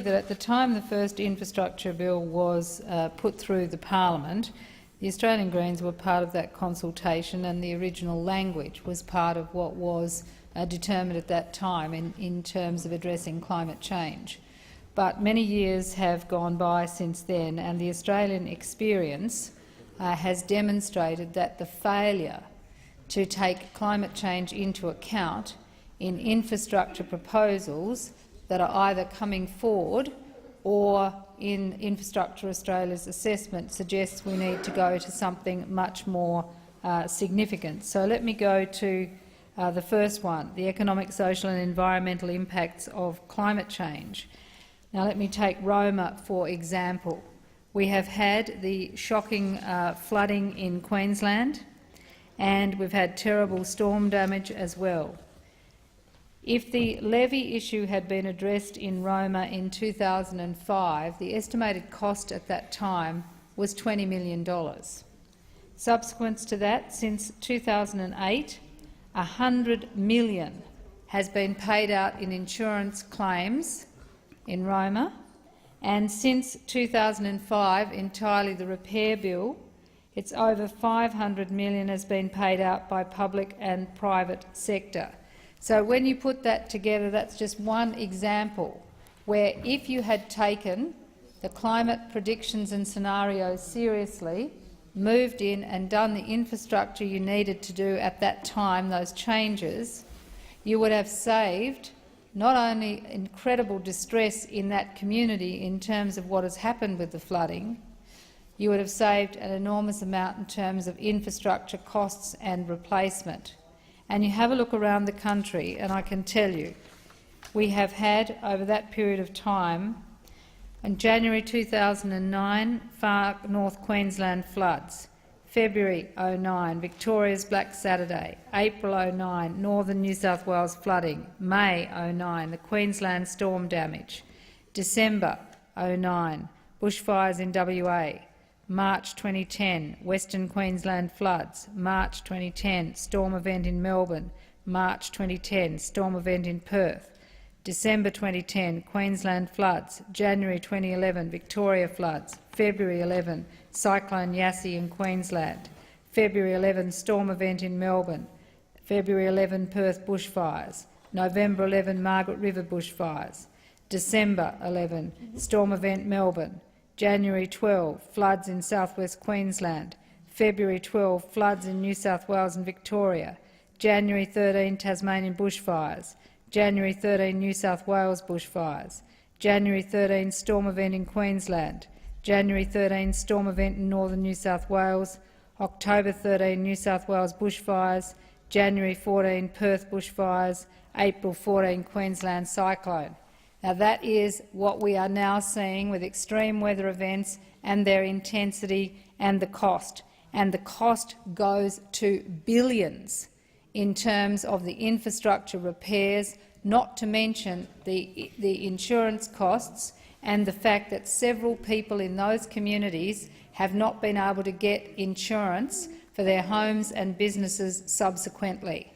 that at the time the first infrastructure bill was put through the parliament, the Australian Greens were part of that consultation, and the original language was part of what was determined at that time in terms of addressing climate change. But many years have gone by since then, and the Australian experience has demonstrated that the failure to take climate change into account in infrastructure proposals that are either coming forward or in Infrastructure Australia's assessment suggests we need to go to something much more significant. So let me go to the first one, the economic, social and environmental impacts of climate change. Now let me take Roma for example. We have had the shocking flooding in Queensland, and we've had terrible storm damage as well. If the levy issue had been addressed in Roma in 2005, the estimated cost at that time was $20 million. Subsequent to that, since 2008, $100 million has been paid out in insurance claims in Roma, and since 2005, entirely the repair bill, it's over $500 million has been paid out by public and private sector. So when you put that together, that's just one example where if you had taken the climate predictions and scenarios seriously, moved in and done the infrastructure you needed to do at that time, those changes, you would have saved not only incredible distress in that community in terms of what has happened with the flooding, you would have saved an enormous amount in terms of infrastructure costs and replacement. And you have a look around the country, and I can tell you, we have had, over that period of time, in January 2009, far north Queensland floods, February 2009, Victoria's Black Saturday, April 2009, northern New South Wales flooding, May 2009, the Queensland storm damage, December 2009, bushfires in WA, March 2010, Western Queensland floods, March 2010, storm event in Melbourne, March 2010, storm event in Perth, December 2010, Queensland floods, January 2011, Victoria floods, February 11, Cyclone Yassi in Queensland, February 11, storm event in Melbourne, February 11, Perth bushfires, November 11, Margaret River bushfires, December 11, storm event Melbourne, January 12, floods in southwest Queensland, February 12, floods in New South Wales and Victoria, January 13, Tasmanian bushfires, January 13, New South Wales bushfires, January 13, storm event in Queensland, January 13, storm event in northern New South Wales, October 13, New South Wales bushfires, January 14, Perth bushfires, April 14, Queensland cyclone. Now, that is what we are now seeing with extreme weather events and their intensity and the cost. And the cost goes to billions in terms of the infrastructure repairs, not to mention the insurance costs and the fact that several people in those communities have not been able to get insurance for their homes and businesses subsequently.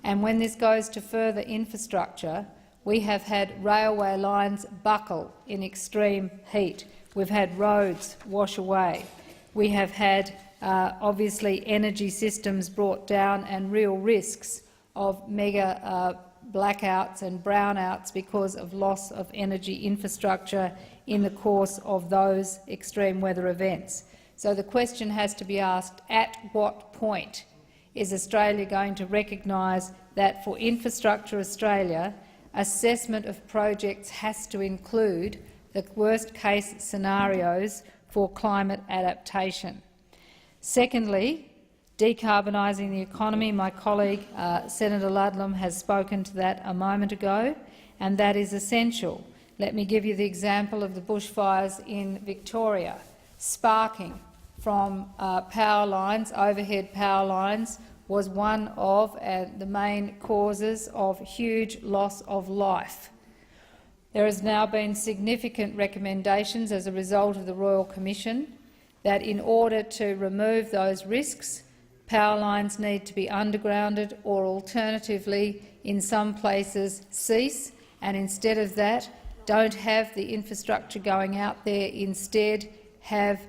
And when this goes to further infrastructure, we have had railway lines buckle in extreme heat. We've had roads wash away. We have had, obviously, energy systems brought down and real risks of mega blackouts and brownouts because of loss of energy infrastructure in the course of those extreme weather events. So the question has to be asked, at what point is Australia going to recognise that for Infrastructure Australia, assessment of projects has to include the worst-case scenarios for climate adaptation? Secondly, decarbonising the economy. My colleague Senator Ludlam has spoken to that a moment ago, and that is essential. Let me give you the example of the bushfires in Victoria, sparking from power lines, overhead power lines, was one of the main causes of huge loss of life. There has now been significant recommendations as a result of the Royal Commission that in order to remove those risks, power lines need to be undergrounded or alternatively in some places cease, and instead of that don't have the infrastructure going out there, instead have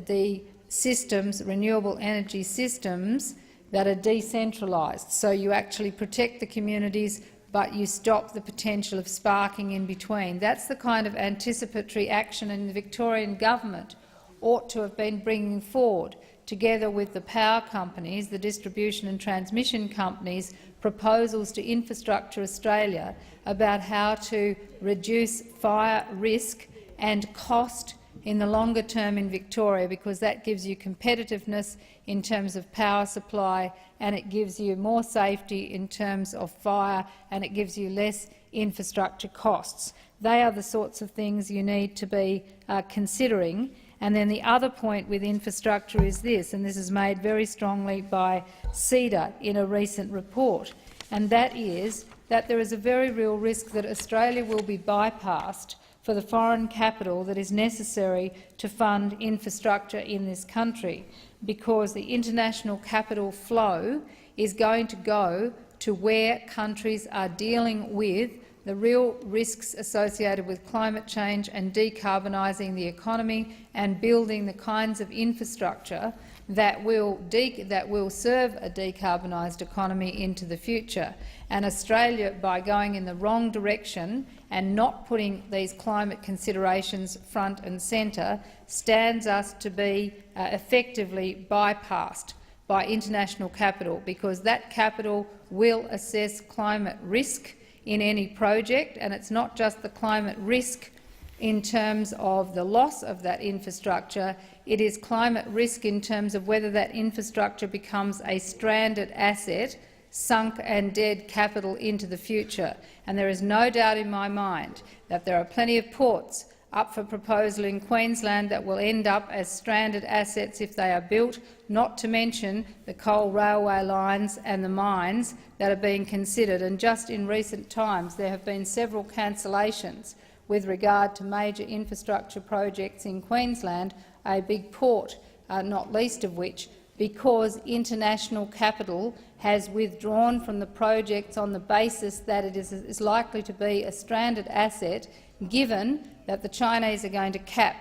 the systems, renewable energy systems, that are decentralised. So you actually protect the communities, but you stop the potential of sparking in between. That's the kind of anticipatory action in the Victorian government ought to have been bringing forward, together with the power companies, the distribution and transmission companies, proposals to Infrastructure Australia about how to reduce fire risk and cost in the longer term in Victoria, because that gives you competitiveness in terms of power supply, and it gives you more safety in terms of fire, and it gives you less infrastructure costs. They are the sorts of things you need to be considering. And then the other point with infrastructure is this, and this is made very strongly by CEDA in a recent report, and that is that there is a very real risk that Australia will be bypassed for the foreign capital that is necessary to fund infrastructure in this country, because the international capital flow is going to go to where countries are dealing with the real risks associated with climate change and decarbonising the economy and building the kinds of infrastructure that will serve a decarbonised economy into the future. And Australia, by going in the wrong direction and not putting these climate considerations front and centre, stands us to be effectively bypassed by international capital, because that capital will assess climate risk in any project, and it's not just the climate risk in terms of the loss of that infrastructure, it is climate risk in terms of whether that infrastructure becomes a stranded asset, sunk and dead capital into the future. And there is no doubt in my mind that there are plenty of ports up for proposal in Queensland that will end up as stranded assets if they are built, not to mention the coal railway lines and the mines that are being considered. And just in recent times there have been several cancellations with regard to major infrastructure projects in Queensland, a big port not least of which, because international capital has withdrawn from the projects on the basis that it is likely to be a stranded asset, given that the Chinese are going to cap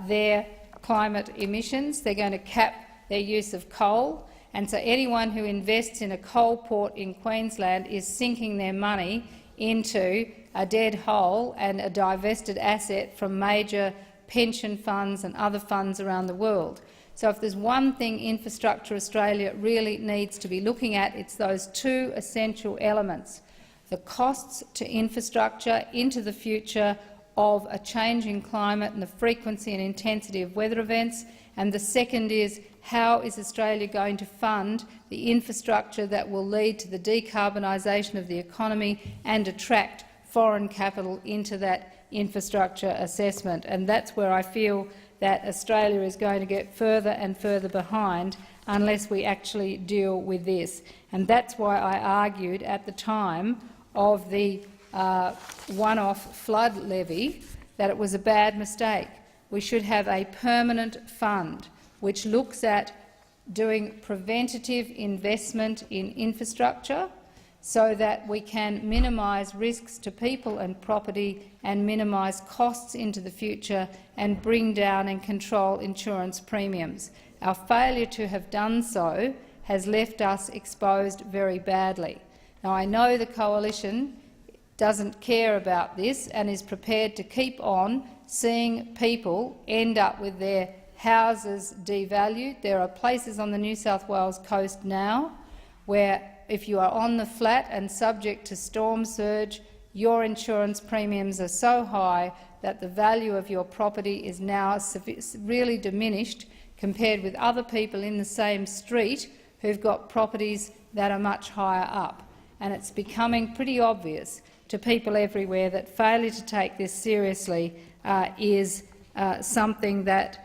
their climate emissions, they're going to cap their use of coal, and so anyone who invests in a coal port in Queensland is sinking their money into a dead hole and a divested asset from major pension funds and other funds around the world. So if there's one thing Infrastructure Australia really needs to be looking at, it's those two essential elements: the costs to infrastructure into the future of a changing climate and the frequency and intensity of weather events, and the second is how is Australia going to fund the infrastructure that will lead to the decarbonisation of the economy and attract foreign capital into that infrastructure assessment. And that's where I feel that Australia is going to get further and further behind unless we actually deal with this. And that's why I argued at the time of the one-off flood levy that it was a bad mistake. We should have a permanent fund which looks at doing preventative investment in infrastructure so that we can minimise risks to people and property and minimise costs into the future and bring down and control insurance premiums. Our failure to have done so has left us exposed very badly. Now, I know the coalition doesn't care about this and is prepared to keep on seeing people end up with their houses devalued. There are places on the New South Wales coast now where, if you are on the flat and subject to storm surge, your insurance premiums are so high that the value of your property is now really diminished compared with other people in the same street who've got properties that are much higher up. And it's becoming pretty obvious to people everywhere that failure to take this seriously is something that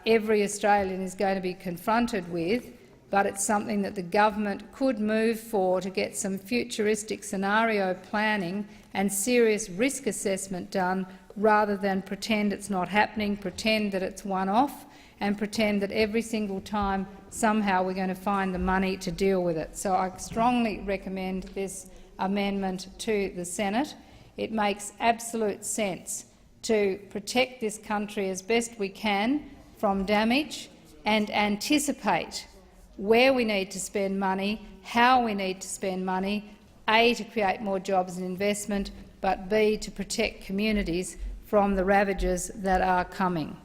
every Australian is going to be confronted with, but it's something that the government could move for to get some futuristic scenario planning and serious risk assessment done, rather than pretend it's not happening, pretend that it's one-off, and pretend that every single time somehow we're going to find the money to deal with it. So I strongly recommend this amendment to the Senate. it makes absolute sense to protect this country as best we can from damage and anticipate where we need to spend money, how we need to spend money, A, to create more jobs and investment, but B, to protect communities from the ravages that are coming.